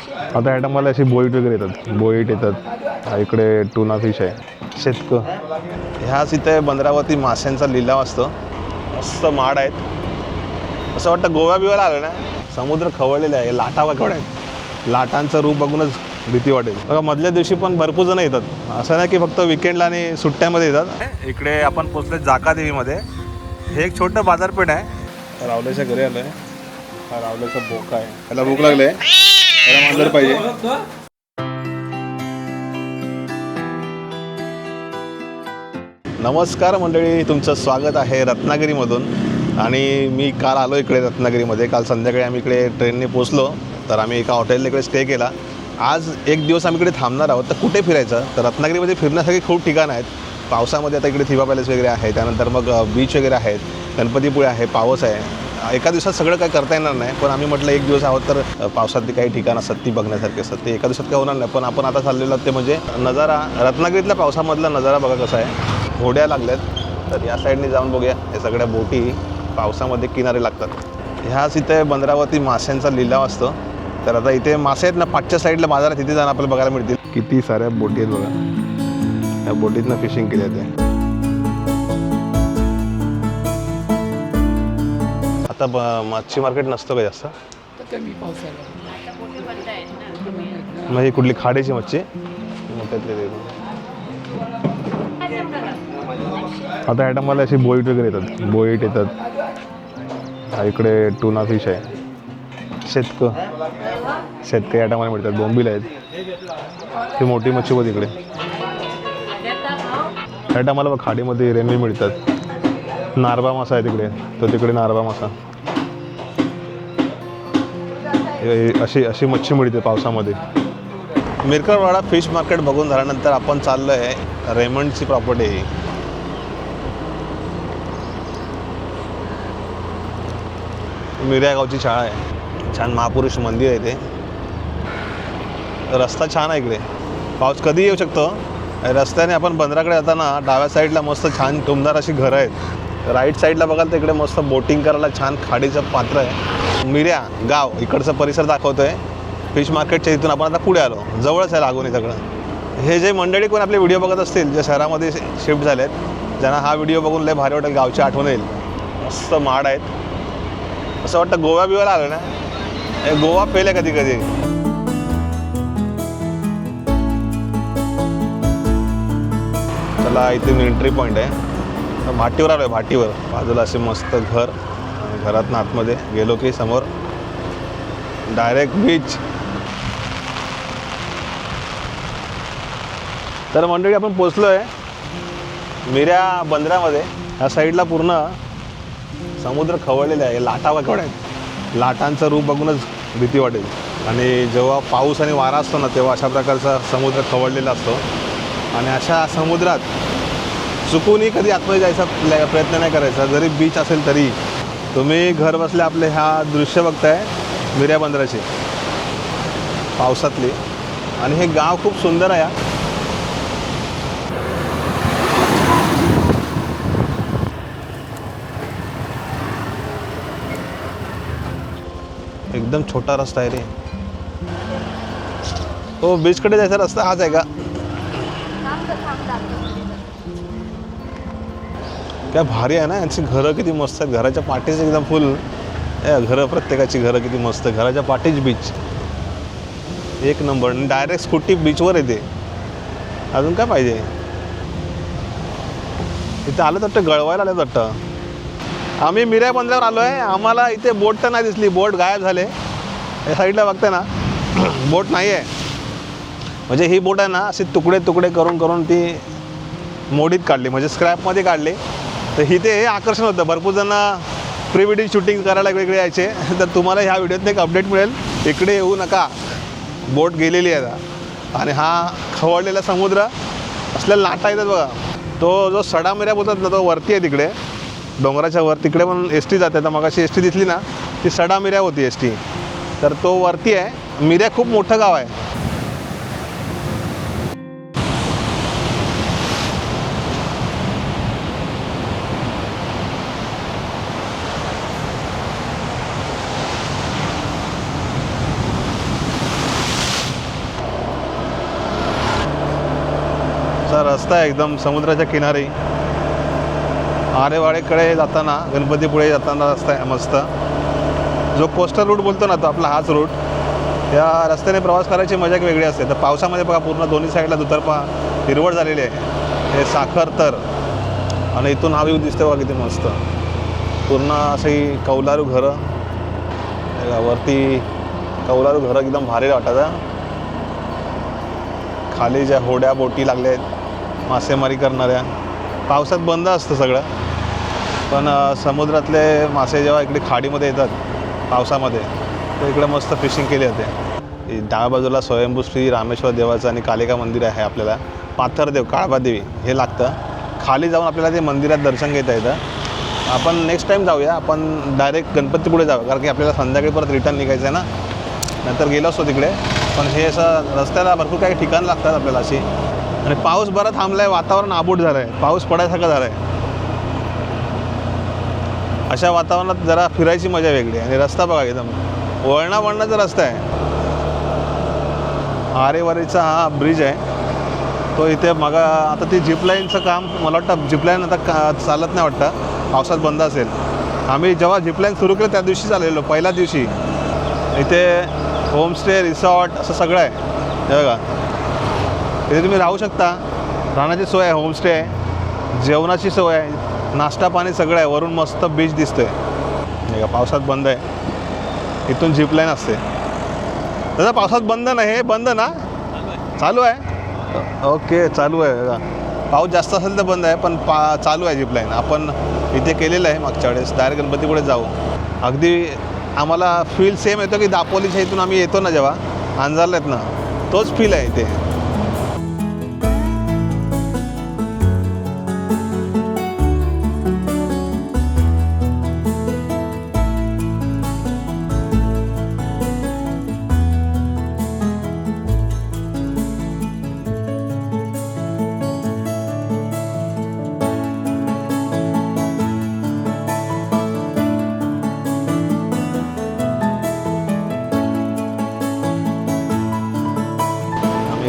आता ह्या टायमाला अशी बोईट वगैरे येतात, बोईट येतात. इकडे टुना फिश आहे, शेतक. ह्याच इथे बंदरावरती माशांचा लिलाव असतो. मस्त माड आहेत, असं वाटतं गोवा बिवाला आलं ना. समुद्र खवळलेला आहे, लाटा वाकड आहेत. लाटांचं रूप बघूनच भीती वाटेल. बघा मधल्या दिवशी पण भरपूर जण येतात, असं नाही की फक्त विकेंडला आणि सुट्ट्यामध्ये येतात. इकडे आपण पोचले जाका देवीमध्ये. हे एक छोटं बाजारपेठ आहे. रावल्याच्या घरी आलोय. हा रावल्याचा बोका आहे, त्याला भूक लागले, त्याला मांजर पाहिजे. नमस्कार मंडळी, तुमचं स्वागत आहे रत्नागिरीमधून. आणि मी काल आलो इकडे रत्नागिरीमध्ये. काल संध्याकाळी आम्ही इकडे ट्रेनने पोचलो, तर आम्ही एका हॉटेलला इकडे स्टे केला. आज एक दिवस आम्ही इकडे थांबणार आहोत. तर कुठे फिरायचं, तर रत्नागिरीमध्ये फिरण्यासाठी खूप ठिकाणं आहेत. पावसामध्ये आता इकडे थिबा पॅलेस वगैरे आहे, त्यानंतर मग बीच वगैरे आहेत, गणपतीपुळे आहे, पावस आहे. एका दिवसात सगळं काही करता येणार नाही, पण आम्ही म्हटलं एक दिवस आहोत तर पावसातली काही ठिकाणं असतात ती बघण्यासारखी असतात, ते एका दिवसात काय होणार नाही. पण आपण आता चाललेलो ते म्हणजे नजारा, रत्नागिरीतल्या पावसामधला नजारा बघा कसा आहे. होड्या लागल्यात, तर या साईडने जाऊन बघूया. हे सगळ्या बोटी पावसामध्ये किनारे लागतात. ह्याच इथे बंदरावरती माशांचा लिलाव असतो. तर आता इथे मासे आहेत ना, पाठच्या साईडला बाजारात तिथे जाऊन आपल्याला बघायला मिळतील. किती साऱ्या बोटी आहेत बघा, या बोटीतनं फिशिंग केली जाते. आता मच्छी मार्केट नसतं का जास्त, मग ही कुठली खाडीची मच्छी मोठ्यातली. आता ह्या टायमाला अशी बोईट वगैरे येतात, बोईट येतात. इकडे टुना फिश आहे, शेतक. शेतक या टायमाला मिळतात. बोंबील आहेत, ही मोठी मच्छी होती इकडे. ह्या टायमाला बघ खाडीमध्ये रेमी मिळतात. नारबा मासा आहे तिकडे, तो तिकडे नारबा मासा. अशी मच्छी मिळते पावसामध्ये. मिरकरवाडा फिश मार्केट बघून झाल्यानंतर आपण चाललो आहे रेमंडची प्रॉपर्टी. मिऱ्या गावची शाळा आहे, छान महापुरुष मंदिर आहे ते. रस्ता छान आहे इकडे, पाऊस कधी येऊ शकतो. रस्त्याने आपण बंदराकडे जाताना डाव्या साईडला मस्त छान टुमदार अशी घरं आहेत. राईट साईडला बघाल तर इकडे मस्त बोटिंग करायला छान खाडीचं पात्र आहे. मिऱ्या गाव इकडचा परिसर दाखवतोय फिश मार्केटच्या. इथून आपण आता पुढे आलो, जवळच आहे लागून हे सगळं. हे जे मंडळी कोण आपले व्हिडिओ बघत असतील, जे शहरामध्ये शिफ्ट झाले आहेत, ज्यांना हा व्हिडिओ बघून लय भारी वाटेल, गावची आठवण येईल. मस्त माड आहेत, असं वाटतं गोवा बिवाला आलं ना. गोवा फेल आहे कधी कधी. चला इथे एंट्री पॉईंट आहे. भाटीवर आलो आहे, भाटीवर. बाजूला असे मस्त घर, घरातनं आतमध्ये गेलो की समोर डायरेक्ट बीच. तर मंडळी आपण पोचलो आहे मिऱ्या बंदरामध्ये. ह्या साईडला पूर्ण समुद्र खवळलेला आहे, लाटा वाकड आहेत. लाटांचं रूप बघूनच भीती वाटेल. आणि जेव्हा पाऊस आणि वारा असतो ना, तेव्हा अशा प्रकारचा समुद्र खवळलेला असतो. आणि अशा समुद्रात चुकूनही कधी आतमध्ये जायचा प्रयत्न नाही करायचा, जरी बीच असेल तरी. तुम्ही घर बसल्या आपले हा दृश्य बघताय मिऱ्या बंदराची पावसातली. आणि हे गाव खूप सुंदर आहे. एकदम छोटा रस्ता आहे रे. हो, बीचकडे जायचा रस्ता हाच आहे का? काय भारी आहे ना. यांची घरं किती मस्त आहेत. घराच्या पाठीच एकदम फुल घरं, प्रत्येकाची घरं किती मस्त. घराच्या पाठीच बीच, एक नंबर. डायरेक्ट स्कूटी बीचवर येते. अजून काय पाहिजे. इथे आलं वाटतं, गळवायला आलं वाटतं. आम्ही मिऱ्या बंदरावर आलो आहे. आम्हाला इथे बोट तर नाही दिसली, बोट गायब झाले. या साईडला बघते ना, बोट नाही आहे. म्हणजे ही बोट आहे ना, अशी तुकडे तुकडे करून करून ती मोडीत काढली, म्हणजे स्क्रॅपमध्ये काढली. तर इथे हे आकर्षण होतं. भरपूर जण प्री वेडिंग शूटिंग करायला वेगळे यायचे. तर तुम्हाला ह्या व्हिडिओत एक अपडेट मिळेल, इकडे येऊ नका, बोट गेलेली आहे. आणि हा खवळलेला समुद्र, असल्या लाटा येतात बघा. तो जो सडा मिऱ्या बोलतात ना, तो वरती आहे तिकडे डोंगराच्या वर. तिकडे पण एस टी जाते. तर मग अशी एस टी दिसली ना, ती सडा मिऱ्या होती एस टी. तर तो वरती आहे. मिऱ्या खूप मोठं गाव आहे. असा रस्ता आहे एकदम समुद्राच्या किनारी. आरेवाडेकडे जाताना गणपतीपुळे जाताना रस्ता आहे मस्त. जो कोस्टल रूट बोलतो ना तो आपला हाच रूट. या रस्त्याने प्रवास करायची मजा एक वेगळी असते. तर पावसामध्ये बघा पूर्ण दोन्ही साईडला दुतर्फा हिरवळ झालेली आहे. हे साखर तर आणि इथून हा व्ह्यू दिसते बघा किती मस्त. पूर्ण अशी कौलारू घरं, वरती कौलारू घरं एकदम भारी वाटतात. खाली ज्या होड्या बोटी लागल्या आहेत मासेमारी करणाऱ्या. पावसात बंद असतं सगळं, पण समुद्रातले मासे जेव्हा इकडे खाडीमध्ये येतात पावसामध्ये तर इकडे मस्त फिशिंग केली जाते. डाव्या बाजूला स्वयंभू श्री रामेश्वर देवाचं आणि कालिका मंदिर आहे. आपल्याला पाथरदेव काळबादेवी हे लागतं. खाली जाऊन आपल्याला ते मंदिरात दर्शन घेता येतं. आपण नेक्स्ट टाईम जाऊया. आपण डायरेक्ट गणपतीपुळे जाऊ, कारण की आपल्याला संध्याकाळी परत रिटर्न निघायचं आहे ना. नंतर गेलो असतो तिकडे, पण हे असं रस्त्याला भरपूर काही ठिकाणं लागतात आपल्याला अशी. आणि पाऊस बरा थांबला आहे, वातावरण आबूट झालं आहे, पाऊस पडायसारखं झालं आहे. अशा वातावरणात जरा फिरायची मजा वेगळी आहे. आणि रस्ता बघा एकदम वळणाचा रस्ता आहे. आरेवारीचा हा ब्रिज आहे तो. इथे मग आता ती झिपलाईनचं काम, मला वाटतं झिपलाईन आता चालत नाही वाटतं, पावसात बंद असेल. आम्ही जेव्हा झिपलाईन सुरू केलं त्या दिवशी चाललेलो, पहिल्या दिवशी. इथे होमस्टे, रिसॉर्ट असं सगळं आहे. हे बघा इथे तुम्ही राहू शकता, राहण्याची सोय आहे, होमस्टे आहे, जेवणाची सोय आहे, नाश्ता पाणी सगळं आहे. वरून मस्त बीच दिसतोय. नाही का पावसात बंद आहे. इथून झिपलाईन असते. दादा पावसात बंद नाही, हे बंद ना, चालू आहे. ओके चालू आहे. बघा पाऊस जास्त असेल तर बंद आहे, पण चालू आहे झिपलाईन. आपण इथे केलेलं आहे मागच्या वेळेस. डायरेक्ट गणपतीपुळे जाऊ. अगदी आम्हाला फील सेम येतो की दापोलीच्या इथून आम्ही येतो ना जेव्हा अंजारला ना, तोच फील आहे इथे.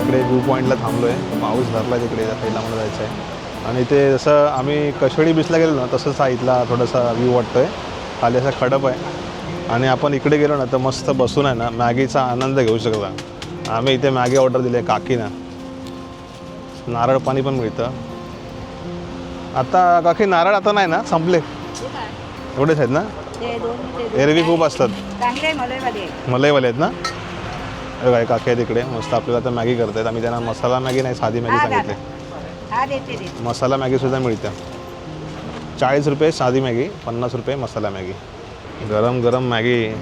इकडे व्यू पॉईंटला थांबलो आहे. पाऊस धरला आहे तिकडे, पहिला मला जायचं आहे. आणि ते जसं आम्ही कशेळी बीचला गेलो ना तसंच हा इथला थोडासा व्ह्यू वाटतो आहे. खाली असा खडप आहे. आणि आपण इकडे गेलो ना तर मस्त बसून आहे ना मॅगीचा आनंद घेऊ शकता. आम्ही इथे मॅगी ऑर्डर दिली आहे काकीना. नारळ पाणी पण मिळतं. आता काकी नारळ आता नाही ना, संपले एवढेच आहेत ना. एरवी खूप असतात, मलईवाले आहेत ना. काय काकी आहे तिकडे मस्त आपल्याला तर मॅगी करतात. आम्ही त्यांना मसाला मॅगी नाही साधी मॅगी सांगितले. मसाला मॅगीसुद्धा मिळते. 40 रुपये साधी मॅगी, 50 रुपये मसाला मॅगी. गरम गरम मॅगी.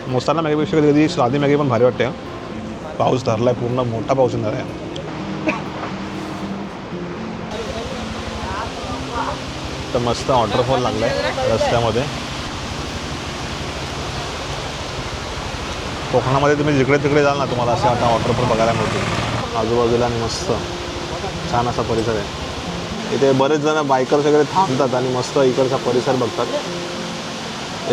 मसाला मॅगीपेक्षा कधी कधी साधी मॅगी पण भारी वाटते. पाऊस धरला आहे, पूर्ण मोठा पाऊस येणार आहे. तर मस्त वॉटरफॉल लागला आहे रस्त्यामध्ये. कोकणामध्ये तुम्ही जिकडे तिकडे जाल ना तुम्हाला असे आता वॉटरफॉल बघायला मिळतील आजूबाजूला. आणि मस्त छान असा परिसर आहे. इथे बरेच जण बायकर्स वगैरे थांबतात आणि मस्त इकडचा परिसर बघतात.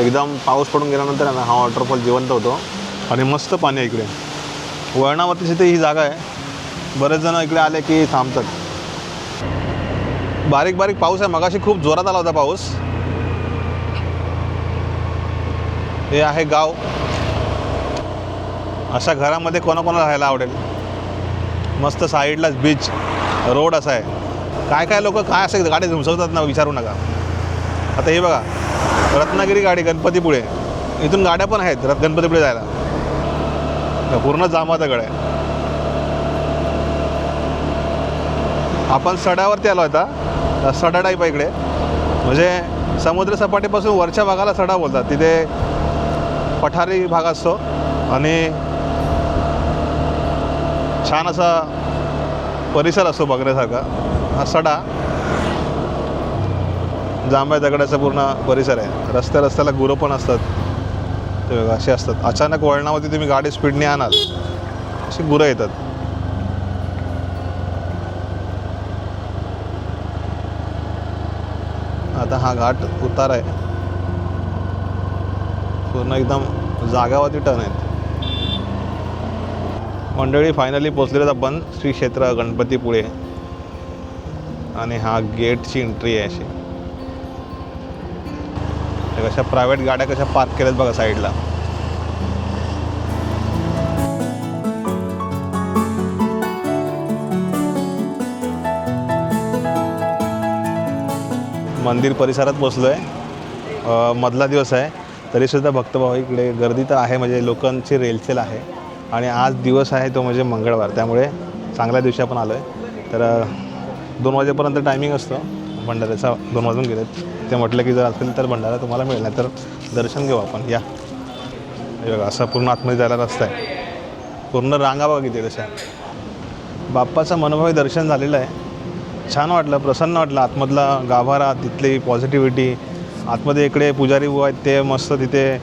एकदम पाऊस पडून गेल्यानंतर आहे ना हा वॉटरफॉल जिवंत होतो. आणि मस्त पाणी आहे इकडे. वळणावरतीच इथे ही जागा आहे. बरेच जण इकडे आले की थांबतात. बारीक बारीक पाऊस आहे. मगाशी खूप जोरात आला होता पाऊस. हे आहे गाव. अशा घरामध्ये कोणाकोणाला राहायला आवडेल. मस्त साईडलाच बीच, रोड असा आहे. काय काय लोक काय असं गाडी धुमसवतात ना, विचारू नका. आता हे बघा रत्नागिरी गाडी गणपतीपुळे, इथून गाड्या पण आहेत गणपतीपुळे जायला. पूर्ण जामादगड आहे. आपण सड्यावरती आलो आता. सडा टाईप आहे इकडे, म्हणजे समुद्र सपाटीपासून वरच्या भागाला सडा बोलतात. तिथे पठारी भाग असतो आणि छान असा परिसर असतो बघण्यासारखा. हा सडा जांभ्या दगडाचा पूर्ण परिसर आहे. रस्त्याला गुरं पण असतात. ते बघा असे असतात. अचानक वळणावरती तुम्ही गाडी स्पीडने आणाल अशी गुरं येतात. आता हा घाट उतार आहे. पूर्ण एकदम जागावरती टर्न आहेत. मंडळी फायनली पोचलेलो आपण श्री क्षेत्र गणपतीपुळे आणि हा गेटची एंट्री आहे अशी. कशा प्रायव्हेट गाड्या कशा पार्क केल्यात बघा साईडला. मंदिर परिसरात पोचलो आहे. मधला दिवस आहे तरीसुद्धा भक्तभाव इकडे गर्दी तर आहे, म्हणजे लोकांची रेलचेल आहे. आणि आज दिवस आहे तो म्हणजे मंगळवार, त्यामुळे चांगल्या दिवशी आपण आलो आहे. तर 2 वाजेपर्यंत टायमिंग असतो भंडाऱ्याचा. 2 वाजून गेलेत. ते म्हटलं की जर असेल तर भंडारा तुम्हाला मिळेल, नाही तर दर्शन घेऊ आपण. या बघा असा पूर्ण आतमध्ये जायला रस्ता आहे. पूर्ण रांगा बघा किती तशा. बाप्पाचं मनोभावी दर्शन झालेलं आहे. छान वाटलं, प्रसन्न वाटलं. आतमधला गाभारा, तिथली पॉझिटिव्हिटी. आतमध्ये इकडे पुजारी बुवा आहेत, ते मस्त तिथे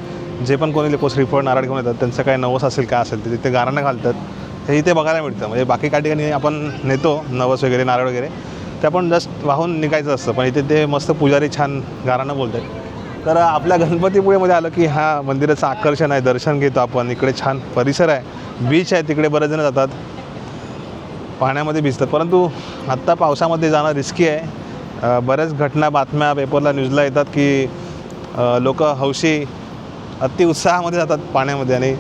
जे पण कोणी लोक श्रीफळ नारळ घेऊन येतात, त्यांचं काय नवस असेल काय असेल ते तिथे गाराणं घालतात. हे इथे बघायला मिळतं. म्हणजे बाकी काही ठिकाणी आपण नेतो नवस वगैरे नारळ वगैरे, ते आपण जस्ट वाहून निघायचं असतं, पण इथे ते मस्त पुजारी छान गाराणं बोलतात. तर आपल्या गणपतीपुळेमध्ये आलं की हा मंदिराचं आकर्षण आहे. दर्शन घेतो आपण. इकडे छान परिसर आहे, बीच आहे, तिकडे बरेच जण जातात, पाण्यामध्ये भिजतात. परंतु आत्ता पावसामध्ये जाणं रिस्की आहे. बऱ्याच घटना बातम्या पेपरला न्यूजला येतात की लोक हौशी अतिउत्साहामध्ये जातात पाण्यामध्ये आणि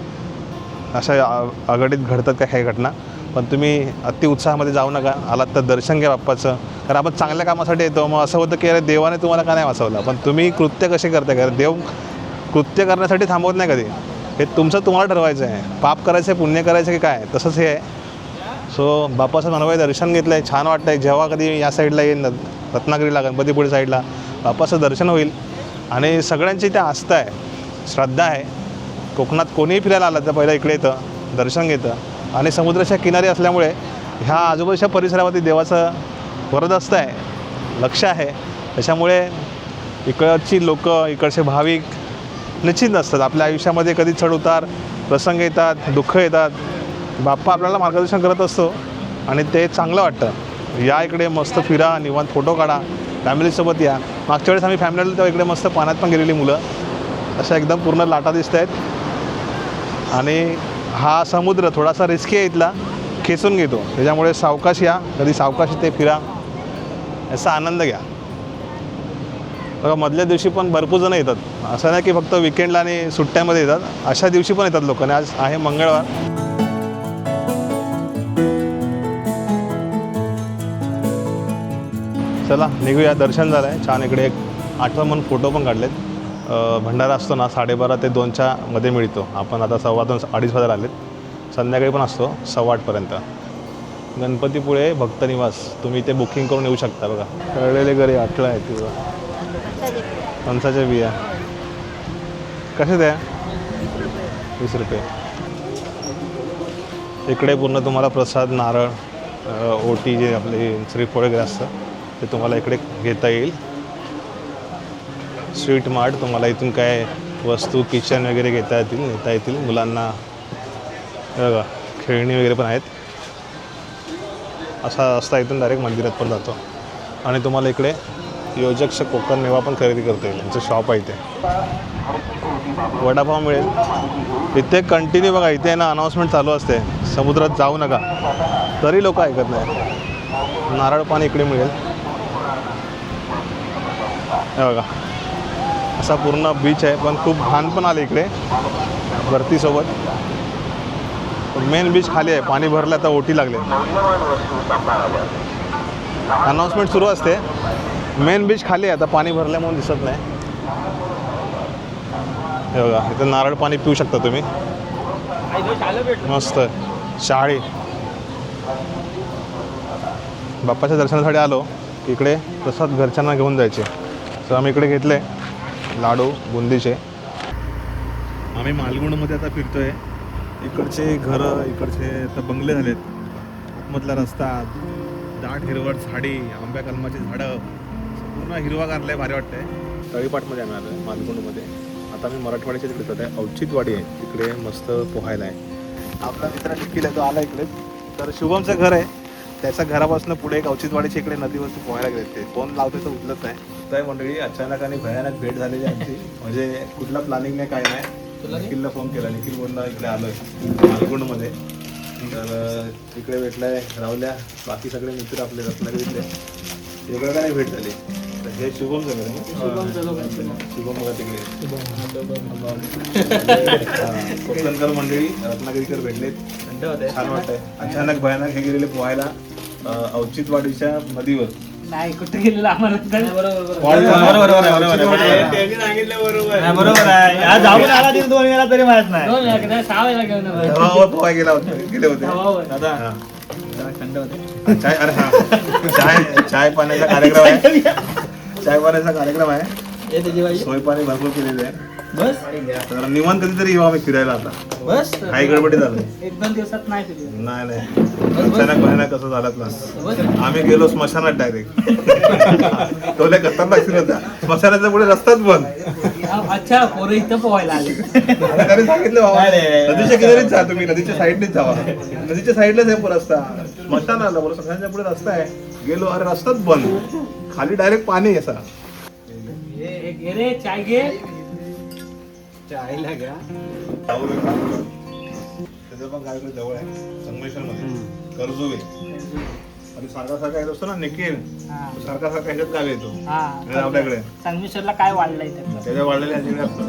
अशा अघटित घडतात काही घटना. पण तुम्ही अतिउत्साहामध्ये जाऊ नका. आलात तर दर्शन घ्या बाप्पाचं. कारण आपण चांगल्या कामासाठी येतो. मग असं होतं की अरे देवाने तुम्हाला का नाही वाचवलं, पण तुम्ही कृत्य कसे करताय? कारण देव कृत्य करण्यासाठी थांबवत नाही कधी. हे तुमचं तुम्हाला ठरवायचं आहे. पाप करायचं आहे, पुण्य करायचं की काय, तसंच हे आहे. सो बाप्पाचं मनोभावी दर्शन घेतलं आहे. छान वाटतं आहे. जेव्हा कधी या साईडला येईन रत्नागिरीला गणपतीपुळे साईडला बाप्पाचं दर्शन होईल. आणि सगळ्यांची इथे आस्था आहे, श्रद्धा आहे. कोकणात कोणीही फिरायला आलं तर पहिलं इकडे येतं, दर्शन घेतं. आणि समुद्राच्या किनारी असल्यामुळे ह्या आजूबाजूच्या परिसरामध्ये देवाचं वरदहस्त आहे, लक्ष आहे. त्याच्यामुळे इकडची लोक, इकडचे भाविक निश्चित नसतात. आपल्या आयुष्यामध्ये कधी चढउतार प्रसंग येतात, दुःख येतात. बाप्पा आपल्याला मार्गदर्शन करत असतो आणि ते चांगलं वाटतं. या इकडे मस्त फिरा, निवांत फोटो काढा, फॅमिलीसोबत या. मागच्या वेळेस आम्ही फॅमिली आलो तेव्हा इकडे मस्त पाण्यात पण गेलेली मुलं. अशा एकदम पूर्ण लाटा दिसत आहेत. आणि हा समुद्र थोडासा रिस्की आहे, इथला खेचून घेतो. त्याच्यामुळे सावकाश या, कधी सावकाश इथे फिरा, याचा आनंद घ्या. बघा मधल्या दिवशी पण भरपूर जण येतात. असं नाही की फक्त विकेंडला आणि सुट्ट्यामध्ये येतात, अशा दिवशी पण येतात लोक. आणि आज आहे मंगळवार. चला निघूया. दर्शन झालं आहे छान. इकडे एक आठवण म्हणून फोटो पण काढलेत. भंडारा असतो ना 12:30 ते 2च्या मध्ये मिळतो. आपण आता 2:15 अडीच वाजता आलेत. संध्याकाळी पण असतो 8:15पर्यंत. गणपतीपुळे भक्तनिवास, तुम्ही इथे बुकिंग करून येऊ शकता. बघा कळलेले घरी 8ला आहे. तिथं फणसाच्या बिया कसे द्या 20 रुपये. इकडे पूर्ण तुम्हाला प्रसाद, नारळ, ओटी, जे आपले श्रीफळ वगैरे असतं ते तुम्हाला इकडे घेता येईल. स्वीट मार्ट, तुम्हाला इथून काय वस्तू किचन वगैरे नेता येतील मुलांना. बघा खेळणी वगैरे पण आहेत. असा रस्ता इथून डायरेक्ट मंदिरात पण जातो. आणि तुम्हाला इकडे योजक्ष कोकण मेवा पण खरेदी करता येईल. यांचं शॉप आहे इथे. वडापाव मिळेल इथे कंटिन्यू. बघा इथे ना अनाऊन्समेंट चालू असते, समुद्रात जाऊ नका, तरी लोक ऐकत नाही. नारळ पाणी इकडे मिळेल. हे बघा असा पूर्ण बीच आहे, पण खूप घाण पण आले इकडे भरतीसोबत. मेन बीच खाली आहे, पाणी भरलं आता ओटी लागले. अनाऊन्समेंट सुरू असते. मेन बीच खाली आहे, आता पाणी भरल्यामुळे दिसत नाही. हे बघा इथं नारळ पाणी पिऊ शकता तुम्ही. मस्त शाळी. बाप्पाच्या दर्शनासाठी आलो की इकडे प्रसाद घरच्यांना घेऊन जायचे. तर आम्ही इकडे घेतले लाडू बुंदीचे. आम्ही मालगुणमध्ये आता फिरतोय. इकडचे घरं, इकडचे आता बंगले झालेत. आतमधला रस्ता, दाट हिरवट झाडी, आंब्या कलमाची झाडं, पूर्ण हिरवागारला आहे, भारी वाटतंय. तळीपाटमध्ये आम्ही आलो आहे मालगुणमध्ये. आता मी मराठवाड्याच्या तिकडे जात आहे. औचित्यवाडी आहे तिकडे, मस्त पोहायला आहे. आपला मित्र निखिल आहे, तो आला इकडे. तर शुभमचं घर आहे, त्याच्या घरापासून पुढे एक औचित्यवाडीच्या इकडे नदीवरती पोहायला गेले. ते फोन लावते तर उचलत नाही. तर मंडळी अचानक आणि भयानक भेट झालेली आमची. म्हणजे कुठला प्लॅनिंग नाही, काय नाही. निखिलला फोन केला. निखिल बोलला इकडे आलोय मालगुणमध्ये. तर तिकडे भेटलाय रावल्या, बाकी सगळे मित्र आपले रत्नागिरीतले. वेगळं काय भेट झाली. तर हे शुभम झालं शुभम बघा तिकडे कोकणकर मंडळी रत्नागिरीकर भेटलेत. छान वाटतंय. अचानक भयानक हे गेलेले पोहायला औचित्यवाडीच्या नदीवर. नाही कुठे गेलेलं आम्हाला बरोबर आहे. जाऊन आला 2 वेळा तरी माहित नाही. 6 वेळा घेऊन धवावर पोहाय गेले होते दादा हा. थंड होते. चाय अरे हा चाय पाण्याचा कार्यक्रम आहे. चाय पाण्याचा कार्यक्रम आहे. सोय पाणी भरपूर केलेलं आहे. बस तर निवांत कधीतरी येऊ आम्ही फिरायला आता. बस काही गडबडी झालं 1-2 दिवसात नाही फिरलो. नाही अचानक भयानक कसं झालं ना. आम्ही गेलो स्मशानात डायरेक्ट. तो लय खतरनाक सीन होता. स्मशानाच्या पुढे रस्ताच बंद. अच्छा पोरं इथं पोहायला आले. त्याने सांगितलं बाबा नदीच्या किनारीच जा तुम्ही, नदीच्या साईडनेच जावा. नदीच्या साईडलाच आहे रस्ता. स्मशान आलं बरोबर स्मशानाच्या पुढे रस्ता आहे. गेलो अरे रस्ताच बंद. खाली डायरेक्ट पाणी आहे असा. घे रे चाय घे. चायला घ्या. त्याचं पण गायकडे जवळ आहे संगमेश्वर मध्ये कर्जुवे. आणि सारखा येत असतो ना निखिल सारखा ह्याच्यात गाव येतो आपल्याकडे. संगमेश्वरला काय वाढलंय त्याच्या वाढलेल्या ह्याच्याकडे असतो.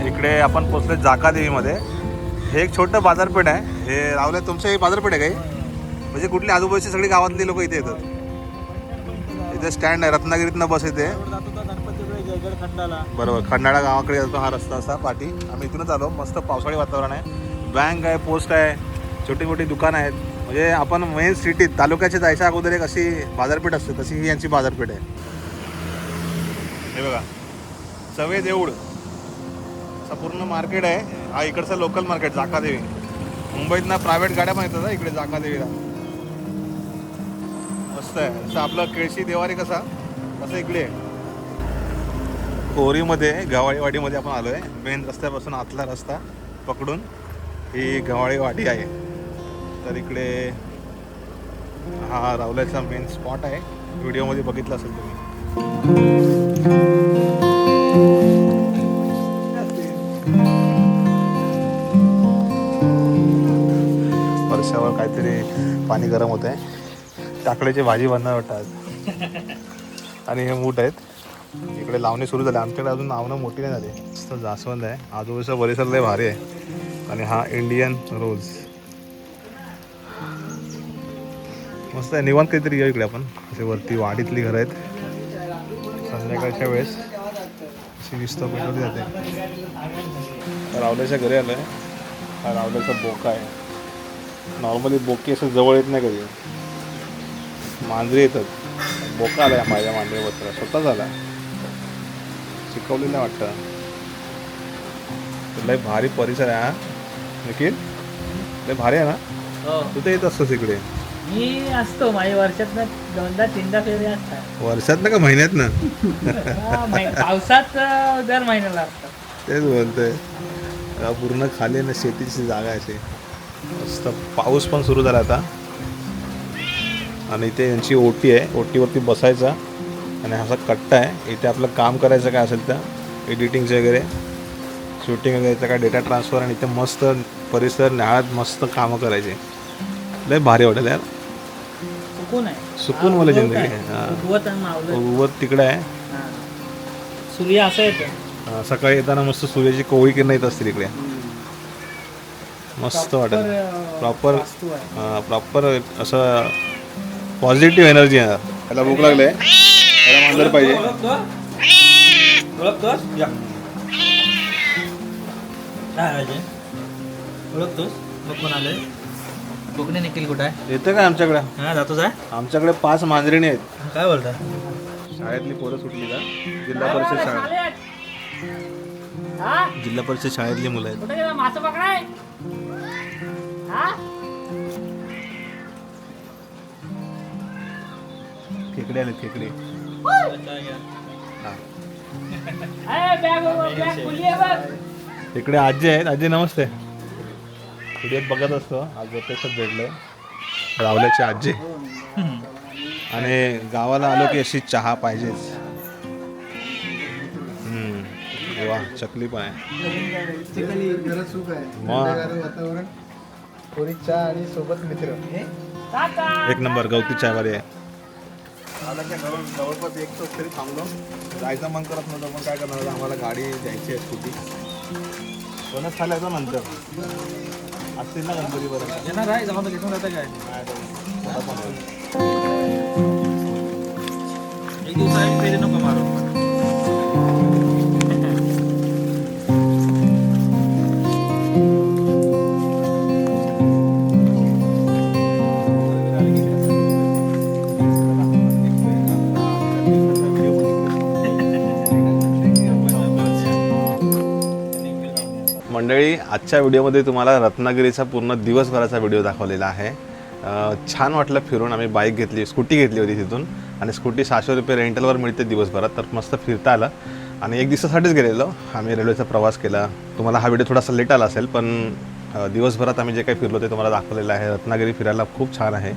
इकडे आपण पोहोचले जाकादेवीमध्ये. हे एक छोटं बाजारपेठ आहे. हे रावल्या तुमचं हे बाजारपेठ आहे काही म्हणजे कुठली आजूबाजूची सगळी गावातली लोक इथे येतात. इथे स्टँड आहे. रत्नागिरीतनं बस येते बरोबर. खंडाळा गावाकडे जातो हा रस्ता असा पाठी. आम्ही इथूनच आलो. मस्त पावसाळी वातावरण आहे. बँक आहे, पोस्ट आहे, छोटी मोठी दुकानं आहेत. म्हणजे आपण मेन सिटीत तालुक्याच्या जायच्या अगोदर एक अशी बाजारपेठ असते तशी ही यांची बाजारपेठ आहे. हे बघा सवे देऊळ असं पूर्ण मार्केट आहे. हा इकडचं लोकल मार्केट जाकादेवी. मुंबईतनं प्रायव्हेट गाड्या पण येतात इकडे जाकादेवीला. मस्त आहे. असं आपलं केळशी देवारी कसा असं इकडे कोरीमध्ये गव्हाळीवाडीमध्ये आपण आलो आहे. मेन रस्त्यापासून आतला रस्ता पकडून ही गव्हाळीवाडी आहे. तर इकडे हा रावल्याचा मेन स्पॉट आहे. व्हिडिओमध्ये बघितलं असेल तुम्ही. परश्यावर काहीतरी पाणी गरम होत आहे. टाकळ्याची भाजी बनणार वाटतात. आणि हे मूठ आहेत. इकडे लावणी सुरू झाले. आमच्याकडे अजून लावणं मोठी नाही झाली. मस्त जास्वंद आहे. आजूबाजूचा परिसर लय भारी आहे. आणि हा इंडियन रोज मस्त आहे. निवांत काहीतरी येऊ इकडे आपण. असे वरती वाडीतली घरं आहेत. संध्याकाळच्या वेळेस अशी विस्त पेटवली जाते. रावल्याच्या घरी आलं आहे. हा रावल्याचा बोका आहे. नॉर्मली बोकी असं जवळ येत नाही कधी. मांजरी येतात. बोका आला माझ्या मांजरी बसला स्वतः झाला. शिकवलेलं वाटतं. लय भारी परिसर आहे हा निखिल. लय भारी आहे ना. तू तर येत असतोस इकडे. मी असतो माझ्या वर्षातनं 2-3 फेरी असतात. वर्षात ना का महिन्यात ना. पावसात दर महिन्याला असतात. तेच बोलतोय. पूर्ण खाली ना शेतीची जागा आहे अशी. मस्त पाऊस पण सुरू झाला आता. आणि इथे यांची ओटी आहे. ओटीवरती बसायचा आणि असा कट्टा आहे. इथे आपलं काम करायचं काय असेल तर एडिटिंगचं वगैरे शूटिंग वगैरे काय डेटा ट्रान्सफर. आणि इथे मस्त परिसर न्याहाळत मस्त कामं करायचे. लय भारी वाटेल यार. सुकून आहे. सुकून मला जिंदगी. उगवत तिकडे आहे. सूर्य असं येतं. सकाळी येताना मस्त सूर्याची कोवळी किरण येत असतील इकडे. मस्त वाटेल. प्रॉपर असं पॉझिटिव्ह एनर्जी येणार. त्याला भूक लागले. त्याला मांजर पाहिजे. ओळखतोस मग कोण आले. कोकणी निखिल कुठं आहे. येतं काय आमच्याकडे. हा जातोच आहे. आमच्याकडे 5 मांजरिणी आहेत. काय बोलता. शाळेतली पोरं सुटली का? जिल्हा परिषद शाळा, जिल्हा परिषद शाळेतली मुलं आहेत. कुठे गेला मासं पकडाय? हा? खेकडे आले खेकडे. हा. बॅग खुली आहे बघ. इकडे आजी आहेत. आजी नमस्ते. व्हिडिओत बघत असतो. आज प्रत्यक्षात भेटलोय रावल्याची आजी. आणि गावाला आलो की अशी चहा पाहिजेच. वा चकली पण आहे. वातावरण थोडी चहा आणि सोबत मित्र. एक नंबर गवती चायवाली आहे. जवळपास एक तास तरी थांबलो. जायचं मन करत नव्हतं पण काय करणार, आम्हाला गाडी द्यायची आहे स्कूटी. कोणच चालायचं नंतर असतील ना गणपती बरोबर येणार आहे जमा घेऊन राहता काय एक दिवस आहे फेरी नको मारू. मंडळी, आजच्या व्हिडिओमध्ये तुम्हाला रत्नागिरीचा पूर्ण दिवसभराचा व्हिडिओ दाखवलेला आहे. छान वाटलं फिरून. आम्ही बाईक घेतली, स्कूटी घेतली होती तिथून आणि स्कूटी 600 रुपये रेंटलवर मिळते दिवसभरात. तर मस्त फिरता आलं आणि एक दिवसासाठीच गेलेलो आम्ही. रेल्वेचा प्रवास केला. तुम्हाला हा व्हिडिओ थोडासा लेट आला असेल पण दिवसभरात आम्ही जे काही फिरलो ते तुम्हाला दाखवलेलं आहे. रत्नागिरी फिरायला खूप छान आहे.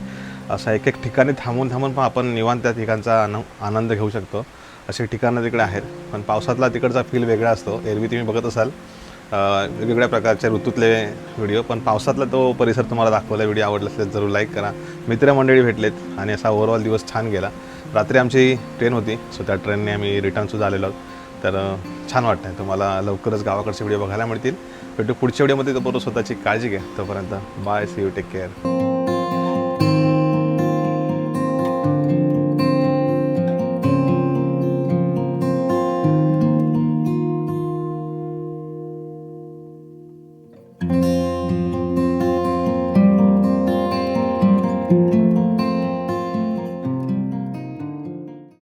असं एक एक ठिकाणी थांबून पण आपण निवांत त्या ठिकाणचा आनंद घेऊ शकतो. अशी ठिकाणं तिकडे आहेत. पण पावसातला तिकडचा फील वेगळा असतो. एरवी तुम्ही बघत असाल वेगवेगळ्या प्रकारच्या ऋतूतले व्हिडिओ, पण पावसातला तो परिसर तुम्हाला दाखवला. व्हिडिओ आवडला असेल जरूर लाईक करा. मित्रमंडळी भेटलेत आणि असा ओव्हरऑल दिवस छान गेला. रात्री आमची ट्रेन होती, सो त्या ट्रेनने आम्ही रिटर्नसुद्धा आलेलो आहोत. तर छान वाटतं आहे. तुम्हाला लवकरच गावाकडचे व्हिडिओ बघायला मिळतील. भेटू पुढच्या व्हिडिओमध्ये. तोपर्यंत स्वतःची काळजी घ्या. तोपर्यंत bye, see you, take care.